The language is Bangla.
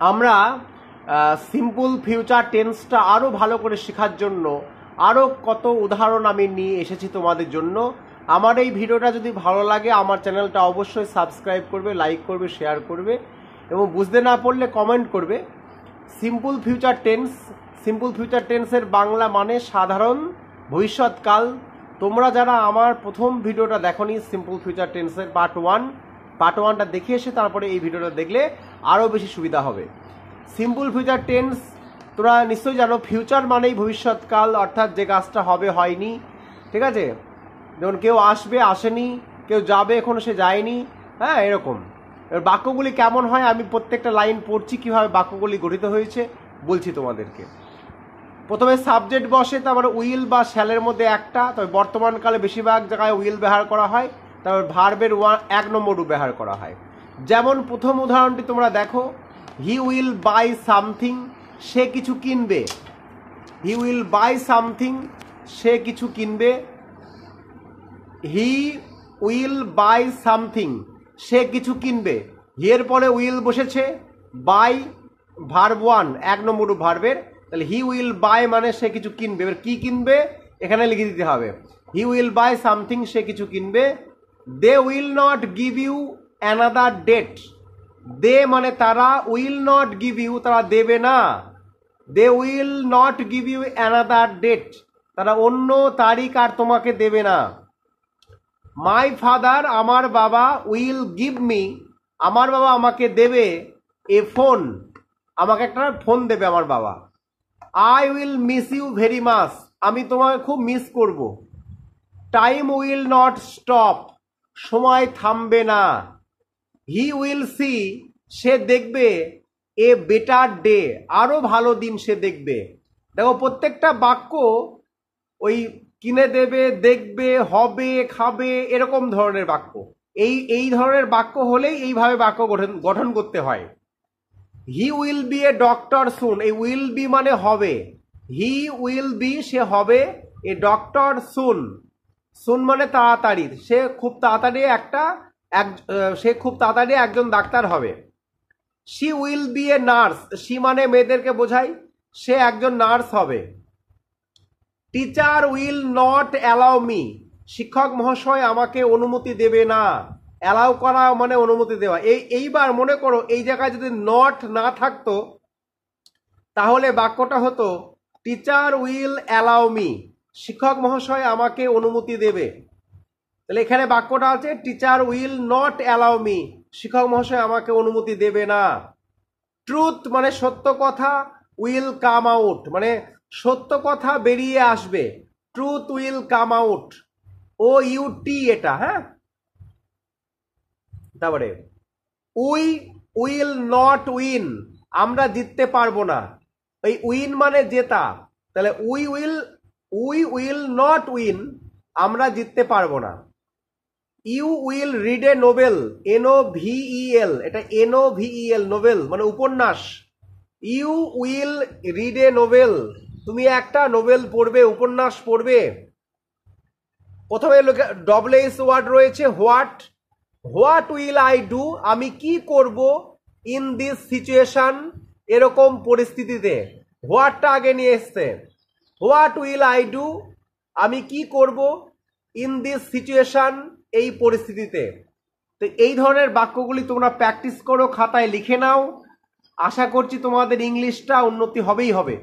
আমরা সিম্পল ফিউচার টেন্সটা আরও ভালো করে শেখার জন্য আরও কত উদাহরণ আমি নিয়ে এসেছি তোমাদের জন্য। আমার এই ভিডিওটা যদি ভালো লাগে আমার চ্যানেলটা অবশ্যই সাবস্ক্রাইব করবে, লাইক করবে, শেয়ার করবে এবং বুঝতে না পারলে কমেন্ট করবে। সিম্পল ফিউচার টেন্সের বাংলা মানে সাধারণ ভবিষ্যৎকাল। তোমরা যারা আমার প্রথম ভিডিওটা দেখোনি সিম্পল ফিউচার টেন্সের পার্ট ওয়ানটা দেখে এসে তারপরে এই ভিডিওটা দেখলে আরও বেশি সুবিধা হবে। সিম্পল ফিউচার টেন্স তোরা নিশ্চয়ই জানো, ফিউচার মানেই ভবিষ্যৎকাল, অর্থাৎ যে কাজটা হবে হয়নি, ঠিক আছে? যেমন কেউ আসবে আসেনি, কেউ যাবে এখনো সে যায়নি, হ্যাঁ এরকম। এবার বাক্যগুলি কেমন হয় আমি প্রত্যেকটা লাইন পড়ছি, কীভাবে বাক্যগুলি গঠিত হয়েছে বলছি তোমাদেরকে। প্রথমে সাবজেক্ট বসে, তারপরে উইল বা শ্যালের মধ্যে একটা, তবে বর্তমানকালে বেশিরভাগ জায়গায় উইল ব্যবহার করা হয়, তারপর ভার্বের 1 নম্বর রূপ ব্যবহার করা হয়। যেমন প্রথম উদাহরণটি তোমরা দেখো, হি উইল বাই সামথিং, সে কিছু কিনবে। হি উইল বাই সামথিং, সে কিছু কিনবে। হি উইল বাই সামথিং, সে কিছু কিনবে। হিয়ের পরে উইল বসেছে, বাই ভার্ব 1 1 নম্বর রূপ ভার্বের, তাহলে হি উইল বাই মানে সে কিছু কিনবে। এবার কি কিনবে এখানে লিখে দিতে হবে, হি উইল বাই সামথিং, সে কিছু কিনবে। They will not give you another date, they মানে তারা, উইল নট গিভ ইউ তারা দেবে না, they will not give you another date তারা অন্য তারিখ আর তোমাকে দেবে না। মাই ফাদার আমার বাবা, উইল গিভ মি আমার বাবা আমাকে দেবে, এ ফোন আমাকে একটা ফোন দেবে আমার বাবা। I will miss you very much আমি তোমাকে খুব মিস করব। টাইম উইল নট স্টপ সময় থামবে না। হি উইল সি সে দেখবে, এ বেটার ডে আরো ভালো দিন সে দেখবে। দেখো প্রত্যেকটা বাক্য ওই কিনে দেবে, দেখবে, হবে, খাবে এরকম ধরনের বাক্য। এই ধরনের বাক্য হলেই এইভাবে বাক্য গঠন করতে হয়। He will be a doctor soon, I will B মানে হবে, হি উইল বি সে হবে, এ ডক্টর সুন, সুন মানে তাড়াতাড়ি, সে খুব তাড়াতাড়ি একজন ডাক্তার হবে। She will be a nurse, she মানে মেয়েদেরকে বোঝায়, সে একজন নার্স হবে। Teacher will not allow me শিক্ষক মহাশয় আমাকে অনুমতি দেবে না। অ্যালাউ করা মানে অনুমতি দেওয়া। এইবার মনে করো এই জায়গায় যদি নট না থাকতো তাহলে বাক্যটা হতো টিচার উইল অ্যালাউ মি শিক্ষক মহাশয় আমাকে অনুমতি দেবে। তাহলে এখানে বাক্যটা আছে teacher will not allow me শিক্ষক মহাশয় আমাকে অনুমতি দেবে না। ট্রুথ মানে সত্য কথা, উইল কাম আউট মানে সত্য কথা বেরিয়ে আসবে, truth will come out, O U T এটা, হ্যাঁ। তারপরে উই উইল নট উইন আমরা জিততে পারবো না, এই উইন মানে জেতা, তাহলে উই উইল নট উইন আমরা জিততে পারবো না। You will read a Nobel, NOVEL এটা NOVEL নোবেল মানে উপন্যাস। You will read a Nobel তুমি একটা নোবেল পড়বে, উপন্যাস পড়বে। প্রথমে WH ওয়ার্ড রয়েছে হোয়াট উইল আই ডু আমি কি করব, ইন দিস সিচুয়েশন এরকম পরিস্থিতিতে, হোয়াটটা আগে নিয়ে এসছে। হোয়াট উইল আই ডু আমি কি করব, ইন দিস সিচুয়েশন এই পরিস্থিতিতে। তো এই ধরনের বাক্যগুলি তোমরা প্র্যাকটিস করো, খাতায় লিখে নাও, আশা করছি তোমাদের ইংলিশটা উন্নতি হবেই হবে।